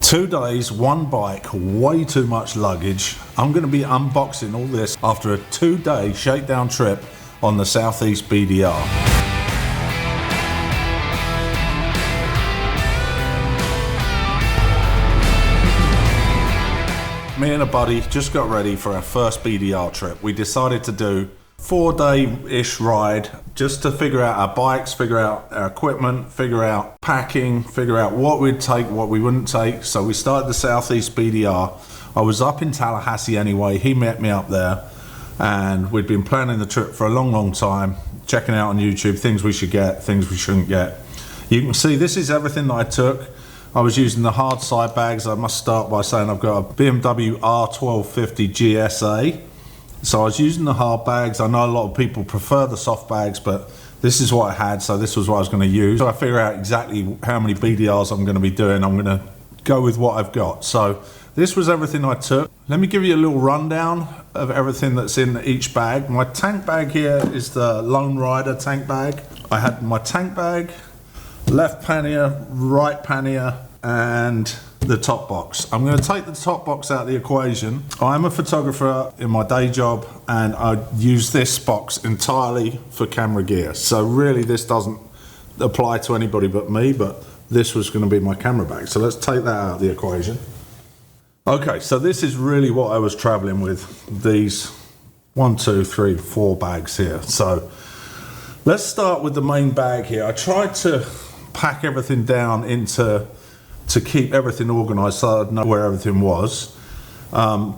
2 days, one bike, way too much luggage. I'm going to be unboxing all this after a 2-day shakedown trip on the Southeast BDR. Me and a buddy just got ready for our first BDR trip. We decided to do 4-day-ish ride just to figure out our bikes, figure out our equipment, figure out packing, figure out what we'd take, what we wouldn't take. So we started the Southeast BDR. I was up in Tallahassee anyway. He met me up there and we'd been planning the trip for a long time, checking out on YouTube things we should get, things we shouldn't get. You can see this is everything that I took. I was using the hard side bags. I must start by saying I've got a BMW R1250 GSA. So I was using the hard bags. I know a lot of people prefer the soft bags, but this is what I had, so this was what I was going to use. So I figure out exactly how many BDRs I'm going to be doing. I'm going to go with what I've got. So this was everything I took. Let me give you a little rundown of everything that's in each bag. My tank bag here is the Lone Rider tank bag. I had my tank bag, left pannier, right pannier, and the top box. I'm going to take the top box out of the equation. I'm a photographer in my day job and I use this box entirely for camera gear. So really this doesn't apply to anybody but me, but this was going to be my camera bag. So let's take that out of the equation. Okay, so this is really what I was traveling with. These 1, 2, 3, 4 bags here. So let's start with the main bag here. I tried to pack everything down to keep everything organized so I'd know where everything was.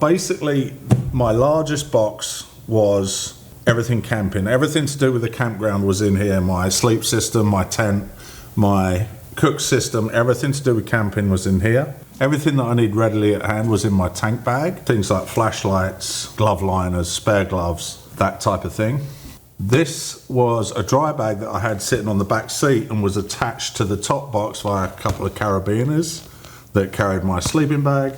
Basically, my largest box was everything camping. Everything to do with the campground was in here. My sleep system, my tent, my cook system, everything to do with camping was in here. Everything that I need readily at hand was in my tank bag. Things like flashlights, glove liners, spare gloves, that type of thing. This was a dry bag that I had sitting on the back seat and was attached to the top box via a couple of carabiners that carried my sleeping bag.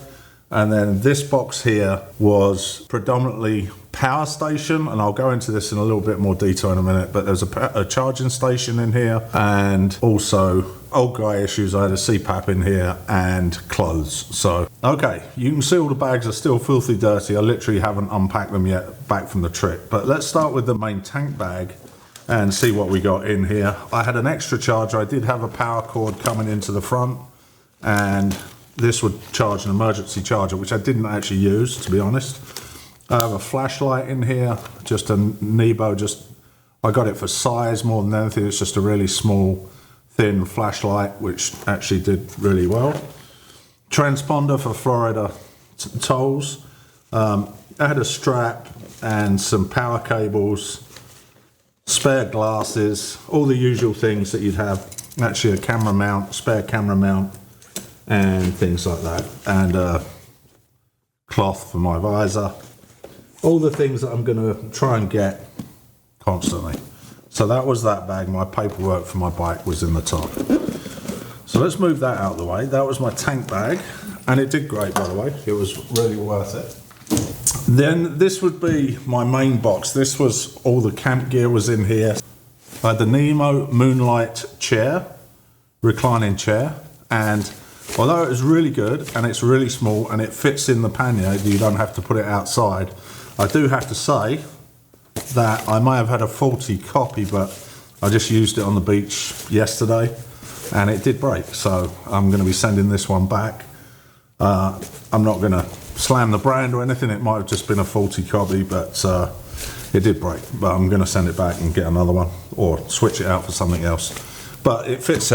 And then this box here was predominantly power station, and I'll go into this in a little bit more detail in a minute, but there's a charging station in here and also old guy issues. I had a CPAP in here and clothes. So, okay, you can see all the bags are still filthy dirty. I literally haven't unpacked them yet back from the trip. But let's start with the main tank bag and see what we got in here. I had an extra charger. I did have a power cord coming into the front, and this would charge an emergency charger, which I didn't actually use, to be honest. I have a flashlight in here, just a Nebo, I got it for size more than anything. It's just a really small, thin flashlight, which actually did really well. Transponder for Florida tolls. I had a strap and some power cables, spare glasses, all the usual things that you'd have. Actually a camera mount, spare camera mount, and things like that, and a cloth for my visor. All the things that I'm going to try and get constantly. So that was that bag. My paperwork for my bike was in the top. So let's move that out of the way. That was my tank bag, and it did great, by the way. It was really worth it. Then this would be my main box. This was all the camp gear was in here. I had the Nemo Moonlight chair, reclining chair, and although it was really good and it's really small and it fits in the pannier, you don't have to put it outside. I do have to say that I may have had a faulty copy, but I just used it on the beach yesterday and it did break. So I'm going to be sending this one back. I'm not going to slam the brand or anything. It might have just been a faulty copy, but it did break. But I'm going to send it back and get another one or switch it out for something else. But it fits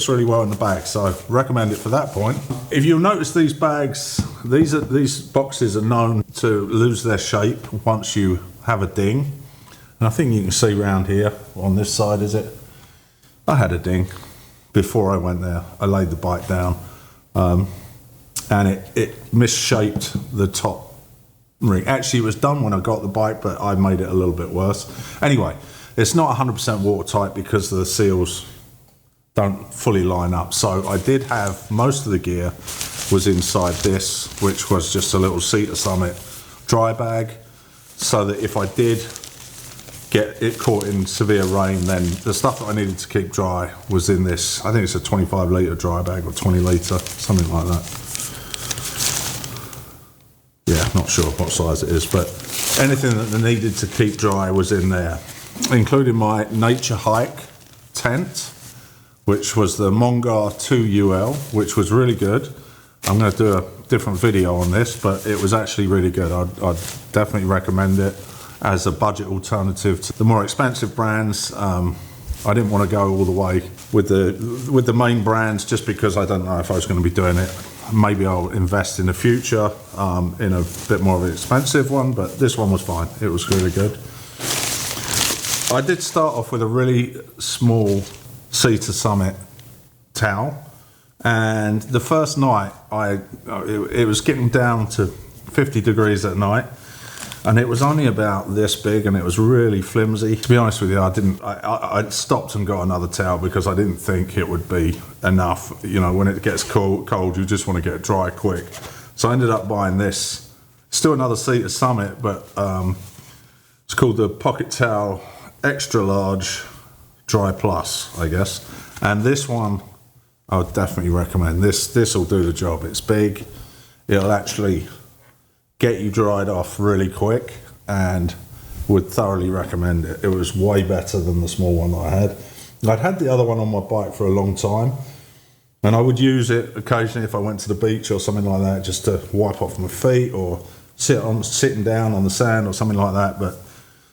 really well in the bag, so I recommend it for that point. If you'll notice, these bags, these boxes are known to lose their shape once you have a ding. And I think you can see around here, on this side, is it? I had a ding before I went there. I laid the bike down, and it misshaped the top ring. Actually, it was done when I got the bike, but I made it a little bit worse. Anyway, it's not 100% watertight because the seals don't fully line up. So I did have most of the gear was inside this, which was just a little Cedar Summit dry bag, so that if I did get it caught in severe rain, then the stuff that I needed to keep dry was in this. I think it's a 25 litre dry bag or 20 litre, something like that. Not sure what size it is, but anything that they needed to keep dry was in there, including my nature hike tent, which was the Mongar 2UL, which was really good. I'm going to do a different video on this, but it was actually really good. I'd definitely recommend it as a budget alternative to the more expensive brands. I didn't want to go all the way with the main brands just because I don't know if I was going to be doing it. Maybe I'll invest in the future in a bit more of an expensive one, but this one was fine. It was really good. I did start off with a really small Sea to Summit towel, and the first night it was getting down to 50 degrees at night, and it was only about this big, and it was really flimsy. To be honest with you, I stopped and got another towel because I didn't think it would be enough. You know, when it gets cold, you just want to get dry quick. So I ended up buying this, still another Sea to Summit, but it's called the Pocket Towel Extra Large Dry Plus, I guess. And this one I would definitely recommend. This will do the job. It's big. It'll actually get you dried off really quick, and would thoroughly recommend it. It was way better than the small one that I had. I'd had the other one on my bike for a long time, and I would use it occasionally if I went to the beach or something like that, just to wipe off my feet or sitting down on the sand or something like that. But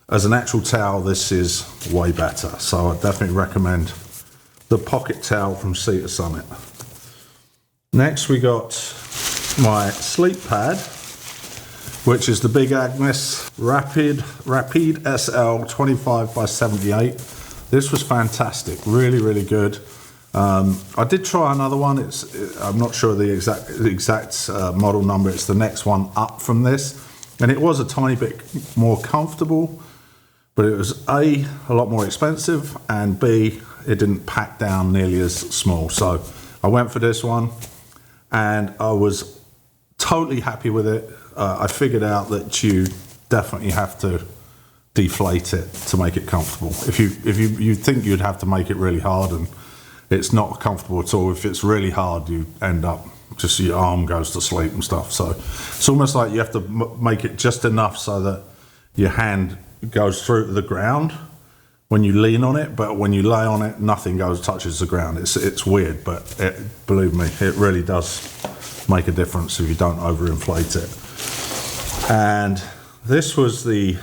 as an actual towel, this is way better. So I definitely recommend the Pocket Towel from Sea to Summit. Next we got my sleep pad, which is the Big Agnes Rapid SL 25 by 78. This was fantastic, really good. I did try another one. I'm not sure the exact model number. It's the next one up from this, and it was a tiny bit more comfortable, but it was A, a lot more expensive, and B, it didn't pack down nearly as small. So I went for this one, and I was totally happy with it. I figured out that you definitely have to deflate it to make it comfortable. If you think you'd have to make it really hard, and it's not comfortable at all. If it's really hard, you end up just your arm goes to sleep and stuff. So it's almost like you have to make it just enough so that your hand goes through to the ground when you lean on it, but when you lay on it, nothing touches the ground. It's weird, but believe me, it really does make a difference if you don't overinflate it. And this was a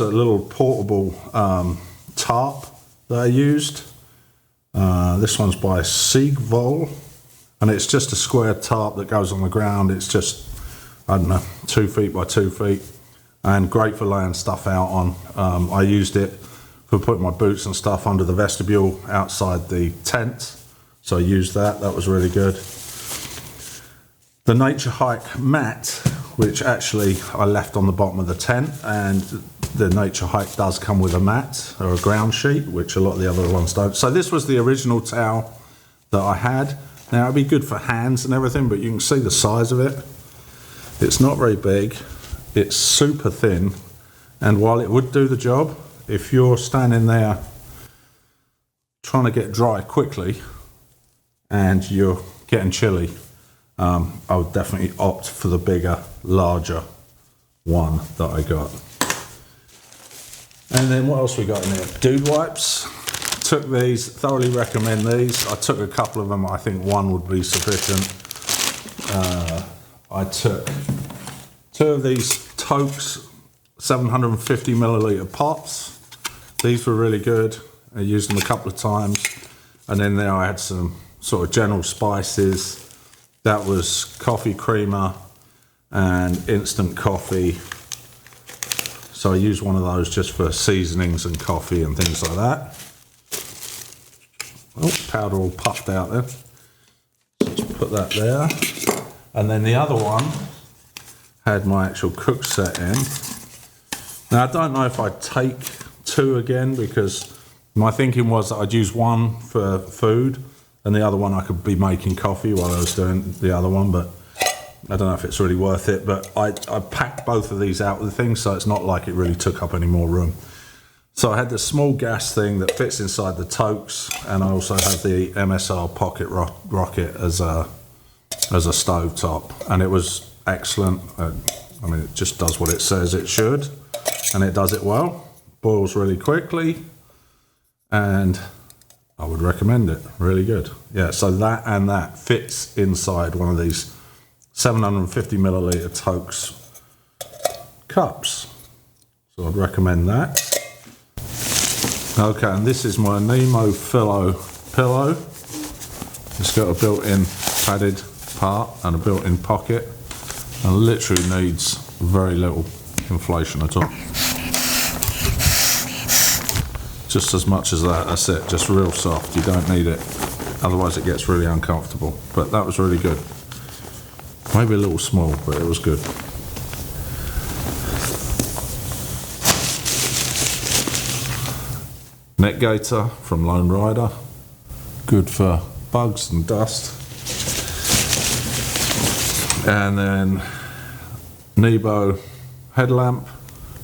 little portable tarp that I used. This one's by Siegvol, and it's just a square tarp that goes on the ground. It's just, I don't know, 2 feet by 2 feet, and great for laying stuff out on. I used it for putting my boots and stuff under the vestibule outside the tent, so I used that. That was really good. The Nature Hike mat, which actually I left on the bottom of the tent, and the Nature Hike does come with a mat or a ground sheet, which a lot of the other ones don't. So this was the original towel that I had. Now it'd be good for hands and everything, but you can see the size of it. It's not very big. It's super thin, and while it would do the job, if you're standing there trying to get dry quickly and you're getting chilly, I would definitely opt for the bigger, larger one that I got. And then what else we got in there? Dude wipes. Took these, thoroughly recommend these. I took a couple of them. I think one would be sufficient. I took 2 of these Tokes 750 milliliter pots. These were really good. I used them a couple of times. And then there I had some sort of general spices. That was coffee creamer and instant coffee. So I used one of those just for seasonings and coffee and things like that. Oh, powder all puffed out there. So just put that there. And then the other one had my actual cook set in. Now I don't know if I'd take 2 again, because my thinking was that I'd use one for food and the other one I could be making coffee while I was doing the other one, but I don't know if it's really worth it. But I packed both of these out with the thing, so it's not like it really took up any more room. So I had the small gas thing that fits inside the Tokes, and I also had the MSR Pocket Rocket as a stove top, and it was excellent. I mean, it just does what it says it should, and it does it well. Boils really quickly, and I would recommend it. Really good. Yeah, so that fits inside one of these 750 milliliter Tokes cups. So I'd recommend that. Okay, and this is my Nemo pillow. It's got a built-in padded part and a built-in pocket, and literally needs very little inflation at all. Just as much as that's it, just real soft. You don't need it, otherwise it gets really uncomfortable. But that was really good. Maybe a little small, but it was good. Neck gaiter from Lone Rider, good for bugs and dust. And then Nebo headlamp,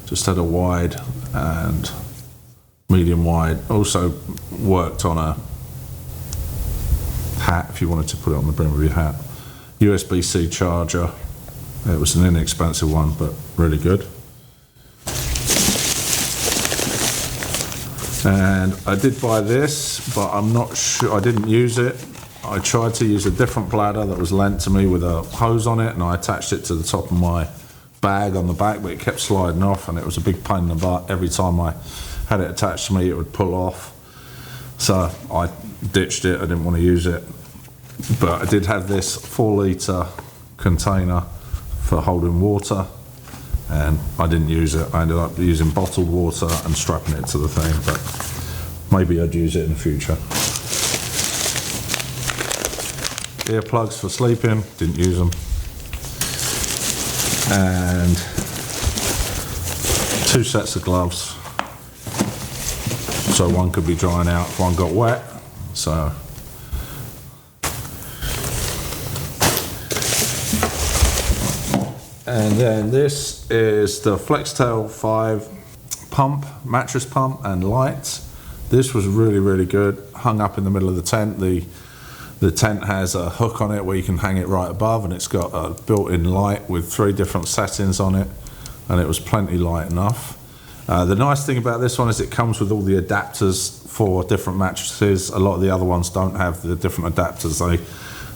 just had a wide and medium wide. Also worked on a hat if you wanted to put it on the brim of your hat. USB-C charger. It was an inexpensive one, but really good. And I did buy this, but I'm not sure, I didn't use it. I tried to use a different bladder that was lent to me with a hose on it, and I attached it to the top of my bag on the back, but it kept sliding off, and it was a big pain in the butt. Every time I had it attached to me, it would pull off. So I ditched it, I didn't want to use it. But I did have this 4-litre container for holding water, and I didn't use it. I ended up using bottled water and strapping it to the thing, but maybe I'd use it in the future. Earplugs for sleeping, didn't use them. And 2 sets of gloves. So one could be drying out if one got wet. So and then this is the Flextail 5 pump, mattress pump and lights. This was really, really good. Hung up in the middle of the tent. The tent has a hook on it where you can hang it right above, and it's got a built-in light with 3 different settings on it, and it was plenty light enough. The nice thing about this one is it comes with all the adapters for different mattresses. A lot of the other ones don't have the different adapters.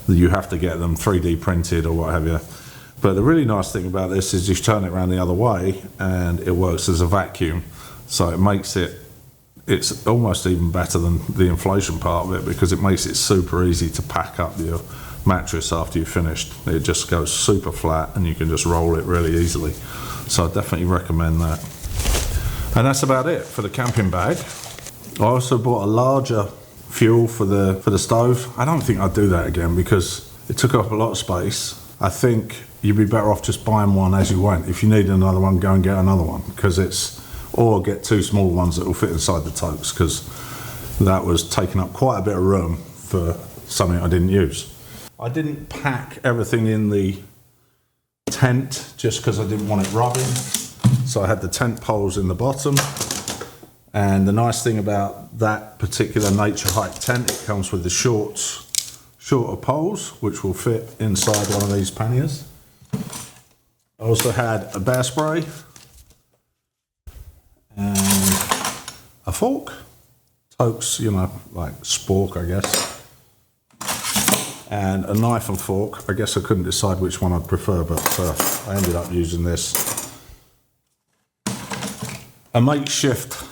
You have to get them 3D printed or what have you. But the really nice thing about this is you turn it around the other way and it works as a vacuum. So it makes it's almost even better than the inflation part of it, because it makes it super easy to pack up your mattress after you've finished. It just goes super flat and you can just roll it really easily. So I definitely recommend that. And that's about it for the camping bag. I also bought a larger fuel for the stove. I don't think I'd do that again because it took up a lot of space. I think you'd be better off just buying one as you went. If you need another one, go and get another one, or get 2 small ones that will fit inside the Tokes, because that was taking up quite a bit of room for something I didn't use. I didn't pack everything in the tent just because I didn't want it rubbing. So I had the tent poles in the bottom. And the nice thing about that particular Nature Hike tent, it comes with the shorter poles, which will fit inside one of these panniers. I also had a bear spray and a fork. Tokes, like spork, I guess. And a knife and fork. I guess I couldn't decide which one I'd prefer, but I ended up using this. A makeshift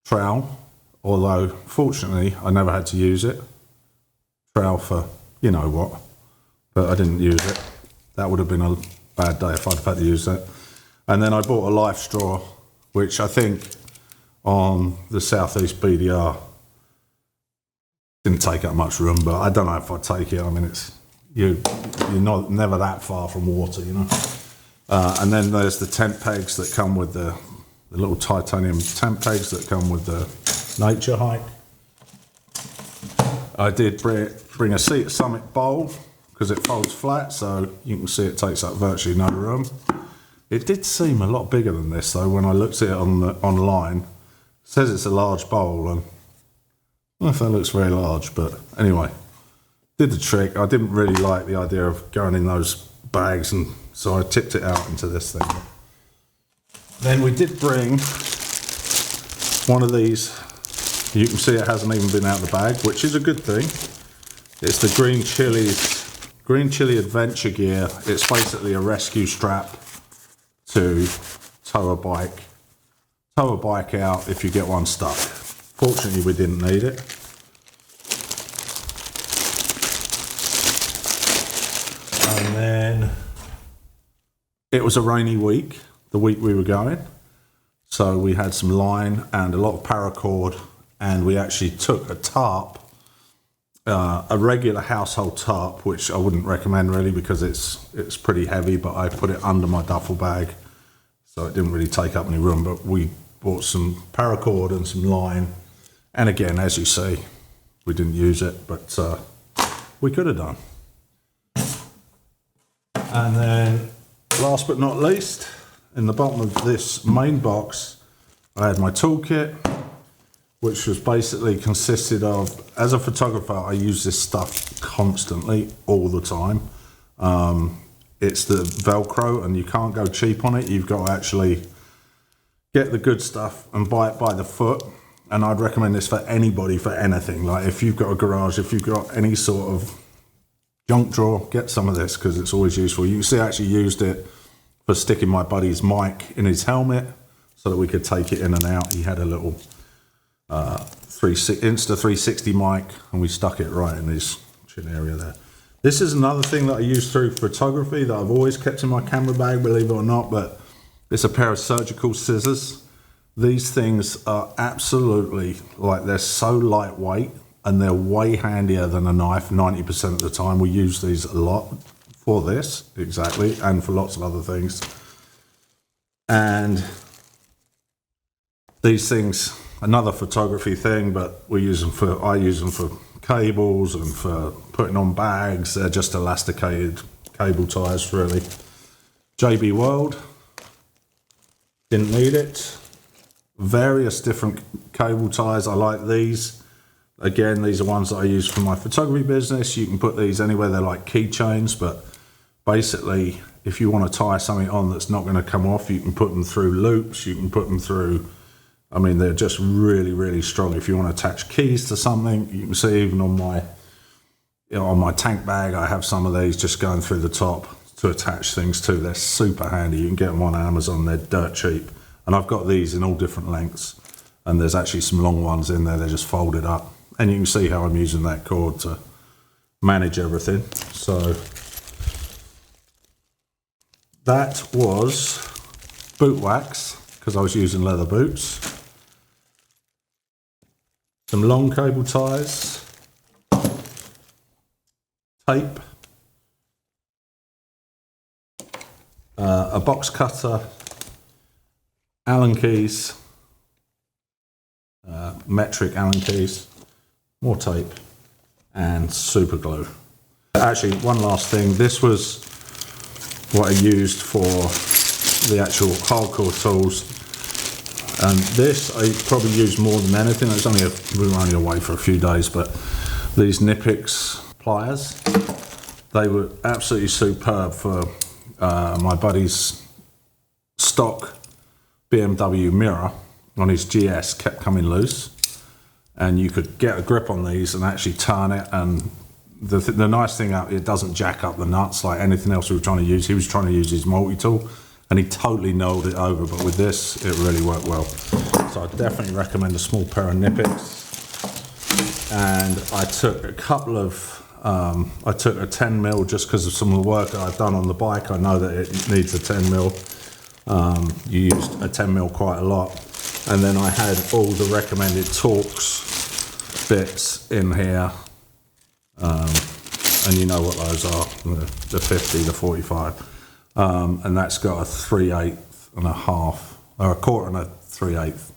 trowel, although fortunately I never had to use it. Trowel for you know what, but I didn't use it. That would have been a bad day if I'd have had to use that. And then I bought a life straw, which I think on the Southeast BDR didn't take up much room, but I don't know if I'd take it. I mean, you're never that far from water, And then there's the tent pegs that come with the little titanium tent pegs that come with the Nature Hike. I did bring a Sea Summit bowl because it folds flat, so you can see it takes up virtually no room. It did seem a lot bigger than this though when I looked at it online. It says it's a large bowl, and I don't know if that looks very large, but anyway, did the trick. I didn't really like the idea of going in those bags, and so I tipped it out into this thing. Then we did bring one of these. You can see it hasn't even been out of the bag, which is a good thing. It's the Green Chili Adventure Gear. It's basically a rescue strap to tow a bike out if you get one stuck. Fortunately, we didn't need it. And then it was a rainy week, the week we were going. So we had some line and a lot of paracord, and we actually took a tarp, a regular household tarp, which I wouldn't recommend really because it's pretty heavy, but I put it under my duffel bag, so it didn't really take up any room. But we bought some paracord and some line, and again, as you see, we didn't use it, but we could have done. And then last but not least, in the bottom of this main box, I had my toolkit, which was basically consisted of, as a photographer, I use this stuff constantly, all the time. It's the Velcro, and you can't go cheap on it. You've got to actually get the good stuff and buy it by the foot. And I'd recommend this for anybody, for anything. Like if you've got a garage, if you've got any sort of junk drawer, get some of this because it's always useful. You can see I actually used it for sticking my buddy's mic in his helmet so that we could take it in and out. He had a little Insta360 mic, and we stuck it right in his chin area there. This is another thing that I use through photography that I've always kept in my camera bag, believe it or not, but it's a pair of surgical scissors. These things are absolutely, like, they're so lightweight and they're way handier than a knife 90% of the time. We use these a lot for this, exactly, and for lots of other things. And these things, another photography thing, but I use them for cables and for putting on bags. They're just elasticated cable ties, really. JB World, didn't need it. Various different cable ties. I like these. Again, these are ones that I use for my photography business. You can put these anywhere. They're like keychains, but basically, if you want to tie something on that's not going to come off, you can put them through loops. You can put them through, I mean, they're just really, really strong. If you want to attach keys to something, you can see even on my tank bag, I have some of these just going through the top to attach things to. They're super handy. You can get them on Amazon. They're dirt cheap. And I've got these in all different lengths. And there's actually some long ones in there. They're just folded up. And you can see how I'm using that cord to manage everything. So that was boot wax, because I was using leather boots. Some long cable ties, tape, a box cutter, Allen keys, metric Allen keys, more tape, and super glue. Actually, one last thing, this was what I used for the actual hardcore tools. And this I probably used more than anything. We were only away for a few days, but these Nipix pliers, they were absolutely superb for my buddy's stock BMW mirror on his GS kept coming loose, and you could get a grip on these and actually turn it. And the nice thing, it doesn't jack up the nuts like anything else we were trying to use. He was trying to use his multi-tool, and he totally nailed it over, but with this, it really worked well. So I definitely recommend a small pair of Nipix. And I took a couple of, I took a 10mm just because of some of the work that I've done on the bike. I know that it needs a 10mm. You used a 10mm quite a lot. And then I had all the recommended Torx bits in here. And you know what those are, the 50, the 45. And that's got a 3/8 and a half, or a quarter and a 3/8.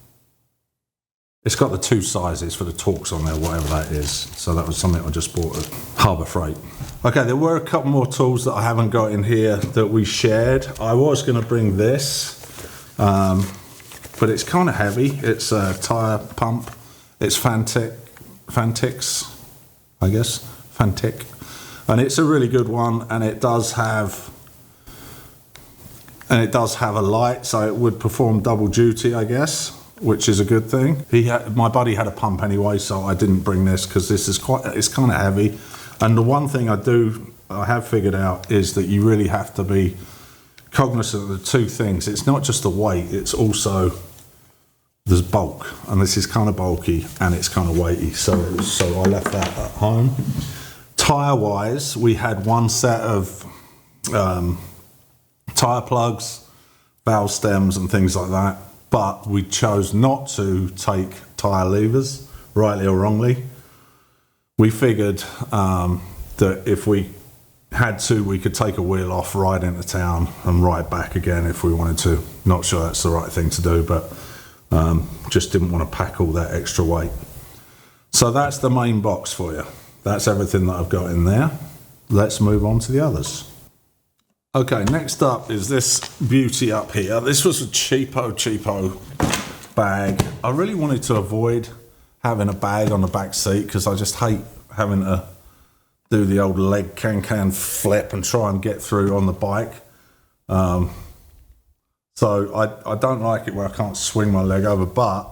It's got the two sizes for the Torx on there, whatever that is. So that was something I just bought at Harbour Freight. Okay, there were a couple more tools that I haven't got in here that we shared. I was going to bring this, but it's kind of heavy. It's a tyre pump. It's Fantix, I guess, Fantic. And it's a really good one, and it does have And it does have a light, so it would perform double duty, I guess, which is a good thing. My buddy had a pump anyway, so I didn't bring this because this is it's kind of heavy. And the one thing I have figured out is that you really have to be cognizant of the two things. It's not just the weight, it's also there's bulk, and this is kind of bulky and it's kind of weighty, so I left that at home. Tire wise, we had one set of tire plugs, valve stems and things like that, but we chose not to take tire levers, rightly or wrongly. We figured that if we had to, we could take a wheel off, ride into town and ride back again if we wanted to. Not sure that's the right thing to do, but just didn't want to pack all that extra weight. So that's the main box for you. That's everything that I've got in there. Let's move on to the others. Okay, next up is this beauty up here. This was a cheapo bag. I really wanted to avoid having a bag on the back seat because I just hate having to do the old leg can flip and try and get through on the bike. So I don't like it where I can't swing my leg over, but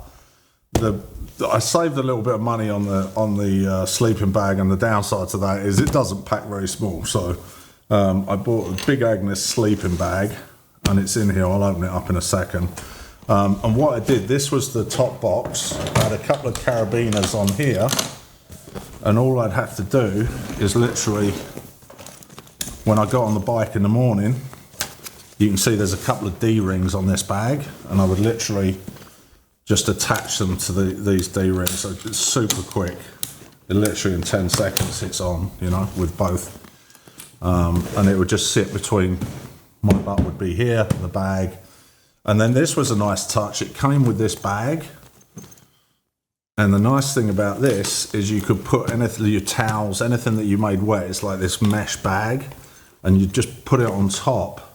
I saved a little bit of money on the sleeping bag, and the downside to that is it doesn't pack very small. So I bought a Big Agnes sleeping bag, and it's in here. I'll open it up in a second. And what I did, this was the top box. I had a couple of carabiners on here, and all I'd have to do is literally, when I got on the bike in the morning, you can see there's a couple of D-rings on this bag, and I would literally just attach them to these D-rings. So it's super quick. Literally in 10 seconds it's on, you know, with both. And it would just sit between, my butt would be here, the bag. And then this was a nice touch. It came with this bag. And the nice thing about this is you could put anything, your towels, anything that you made wet, it's like this mesh bag. And you just put it on top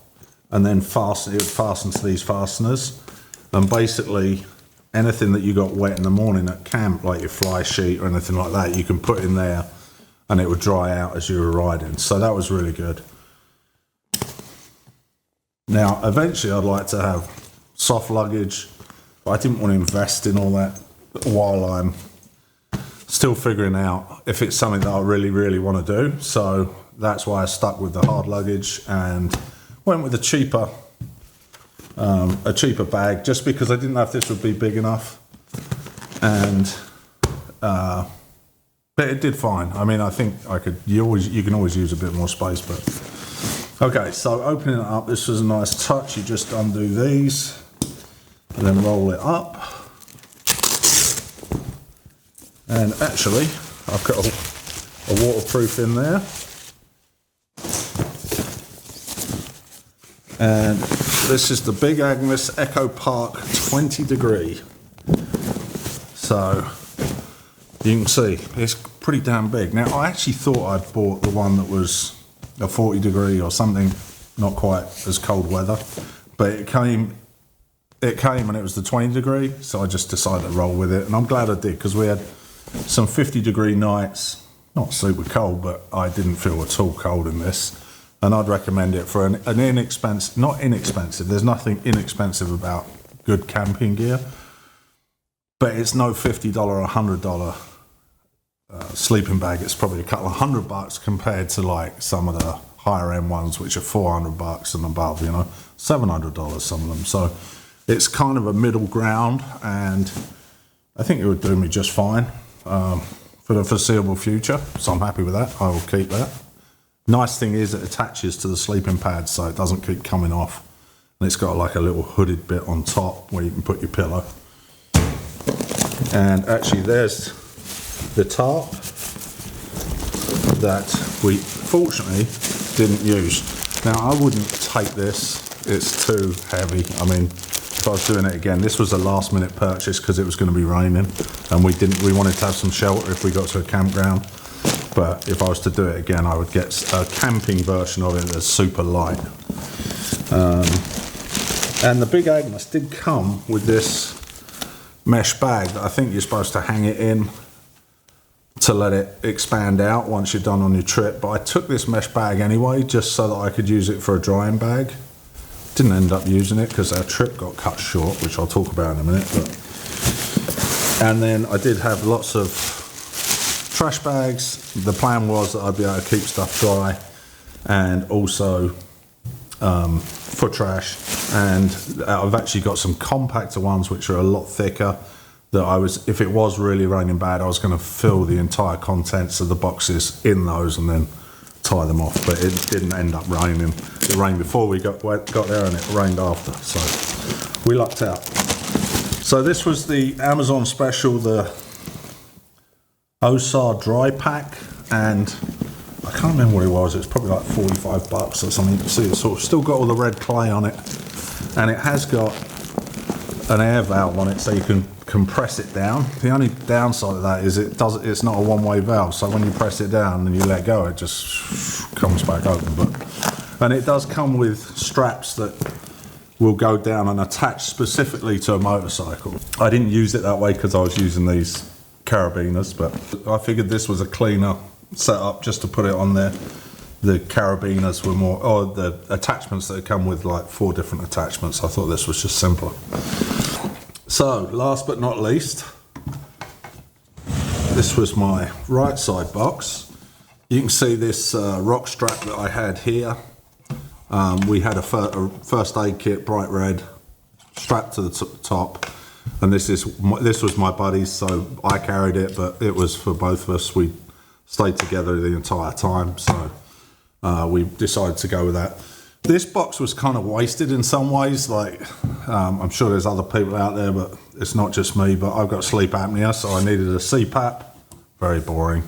and then it would fasten to these fasteners. And basically anything that you got wet in the morning at camp, like your fly sheet or anything like that, you can put in there and it would dry out as you were riding. So that was really good. Now, eventually I'd like to have soft luggage, but I didn't want to invest in all that while I'm still figuring out if it's something that I really, really want to do. So that's why I stuck with the hard luggage and went with a cheaper bag, just because I didn't know if this would be big enough. And but it did fine. I mean, I think I could. You can always use a bit more space, but okay. So opening it up, this was a nice touch. You just undo these and then roll it up. And actually, I've got a waterproof in there. And this is the Big Agnes Echo Park 20 degree. So you can see it's pretty damn big. Now I actually thought I'd bought the one that was a 40 degree or something, not quite as cold weather, but it came and it was the 20 degree, so I just decided to roll with it, and I'm glad I did, because we had some 50 degree nights, not super cold, but I didn't feel at all cold in this. And I'd recommend it for an inexpensive, not inexpensive, there's nothing inexpensive about good camping gear, but it's no $50 or $100 sleeping bag. It's probably a couple of $100 compared to like some of the higher end ones, which are $400 and above, you know, $700 some of them. So it's kind of a middle ground, and I think it would do me just fine for the foreseeable future. So I'm happy with that. I will keep that. Nice thing is it attaches to the sleeping pad, so it doesn't keep coming off. And it's got like a little hooded bit on top where you can put your pillow. And actually there's the tarp that we fortunately didn't use. Now I wouldn't take this, it's too heavy. I mean, if I was doing it again, this was a last minute purchase because it was going to be raining, and we wanted to have some shelter if we got to a campground. But if I was to do it again, I would get a camping version of it that's super light. And the Big Agnes did come with this mesh bag that I think you're supposed to hang it in to let it expand out once you're done on your trip. But I took this mesh bag anyway, just so that I could use it for a drying bag. Didn't end up using it because our trip got cut short, which I'll talk about in a minute. And then I did have lots of trash bags. The plan was that I'd be able to keep stuff dry, and also for trash. And I've actually got some compactor ones which are a lot thicker, that if it was really raining bad, I was going to fill the entire contents of the boxes in those and then tie them off. But it didn't end up raining. It rained before we got there, and it rained after, so we lucked out. So this was the Amazon special, the OSAR dry pack, and I can't remember what it was. It was probably like 45 bucks or something. You can see it's sort of still got all the red clay on it, and it has got an air valve on it so you can compress it down. The only downside of that is it's not a one-way valve, so when you press it down and you let go, it just comes back open. And it does come with straps that will go down and attach specifically to a motorcycle. I didn't use it that way because I was using these carabiners, but I figured this was a cleaner setup just to put it on there. The carabiners were more, or the attachments that come with like 4 different attachments. I thought this was just simpler. So last but not least, this was my right side box. You can see this rock strap that I had here. We had a first aid kit, bright red, strapped to the top, and this was my buddy's, so I carried it, but it was for both of us. We stayed together the entire time, so we decided to go with that. This box was kind of wasted in some ways. Like, I'm sure there's other people out there, but it's not just me. But I've got sleep apnea, so I needed a CPAP. Very boring.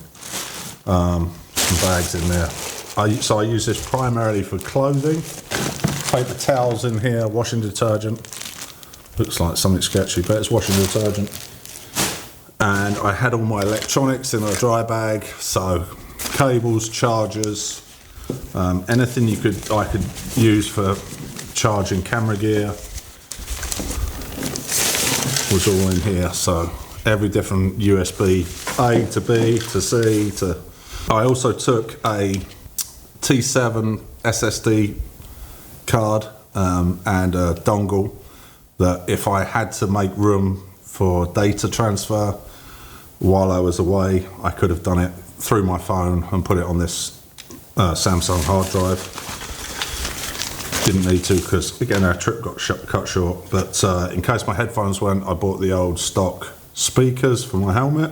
Some bags in there. So I use this primarily for clothing. Paper towels in here, washing detergent. Looks like something sketchy, but it's washing detergent. And I had all my electronics in a dry bag, so cables, chargers, anything I could use for charging camera gear was all in here. So every different USB A to B to C to. I also took a T7 SSD card and a dongle that if I had to make room for data transfer while I was away, I could have done it through my phone and put it on this Samsung hard drive. Didn't need to because again our trip got cut short, but in case my headphones went, I bought the old stock speakers for my helmet,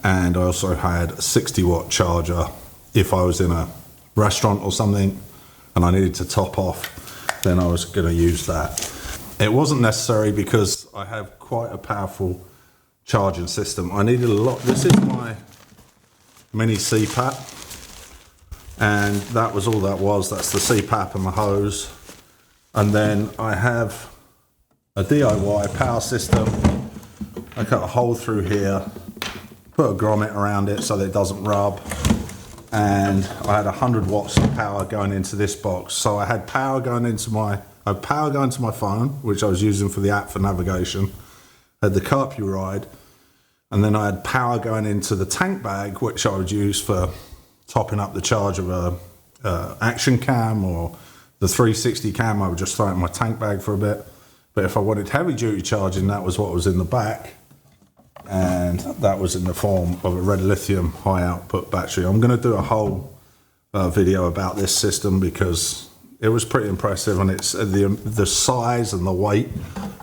and I also had a 60-watt charger if I was in a restaurant or something and I needed to top off, then I was going to use that. It wasn't necessary because I have quite a powerful charging system. I needed a lot. This is my mini CPAP, and that was all that was. That's the CPAP and the hose. And then I have a DIY power system. I cut a hole through here, put a grommet around it so that it doesn't rub, and I had 100 watts of power going into this box. So I had power going into my phone, which I was using for the app for navigation. I had the carp you ride, and then I had power going into the tank bag, which I would use for topping up the charge of a action cam or the 360 cam. I would just throw it in my tank bag for a bit. But if I wanted heavy duty charging, that was what was in the back, and that was in the form of a red lithium high output battery. I'm going to do a whole video about this system because it was pretty impressive, and it's the size and the weight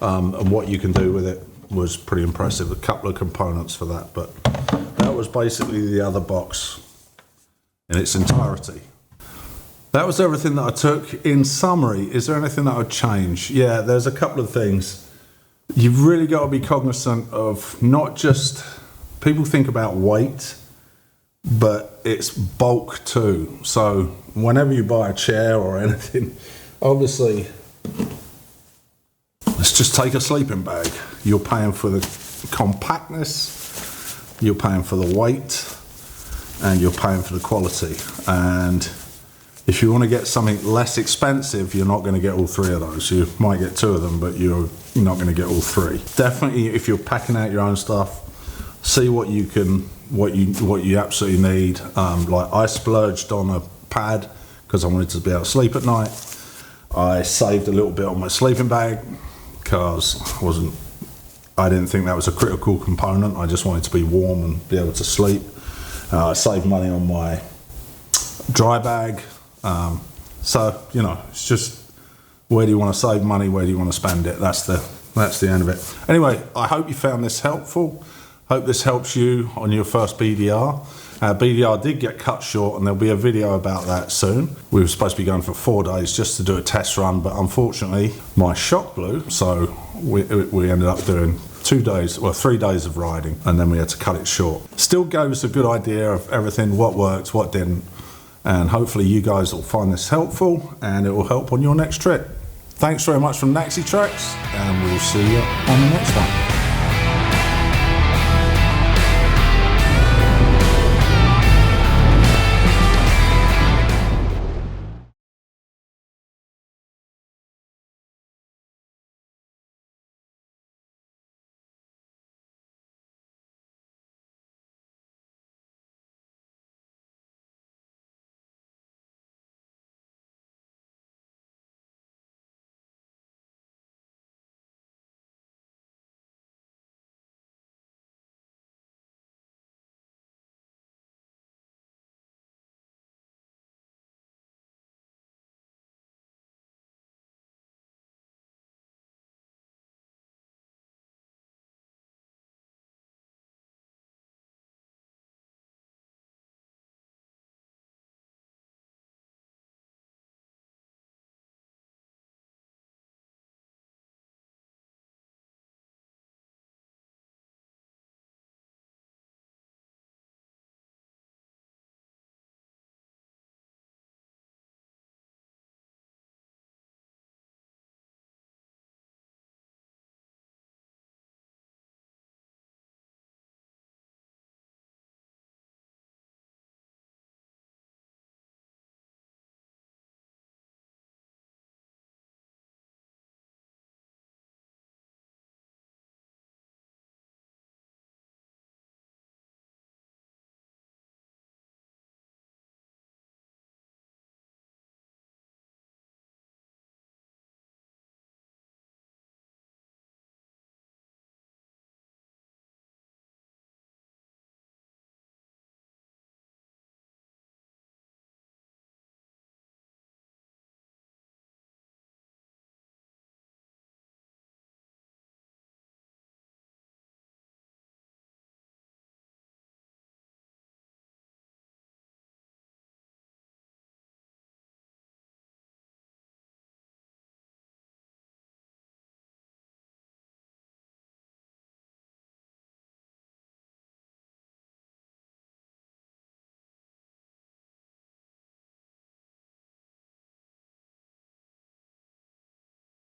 and what you can do with it was pretty impressive. A couple of components for that, but that was basically the other box in its entirety. That was everything that I took. In summary, is there anything that I'd change? Yeah, there's a couple of things. You've really got to be cognizant of not just, people think about weight, but it's bulk too. So whenever you buy a chair or anything, obviously, let's just take a sleeping bag. You're paying for the compactness, you're paying for the weight, and you're paying for the quality. And if you want to get something less expensive, you're not going to get all 3 of those. You might get 2 of them, but you're not going to get all 3. Definitely, if you're packing out your own stuff, see what you absolutely need. Like I splurged on a pad because I wanted to be able to sleep at night. I saved a little bit on my sleeping bag because I didn't think that was a critical component. I just wanted to be warm and be able to sleep. I saved money on my dry bag. So, you know, it's just, where do you want to save money? Where do you want to spend it? That's the end of it. Anyway, I hope you found this helpful. Hope this helps you on your first BDR. BDR did get cut short, and there'll be a video about that soon. We were supposed to be going for 4 days just to do a test run, but unfortunately my shock blew, so we ended up doing 2 days, well 3 days of riding, and then we had to cut it short. Still gave us a good idea of everything, what worked, what didn't, and hopefully you guys will find this helpful and it will help on your next trip. Thanks very much from Naxi Treks, and we'll see you on the next one.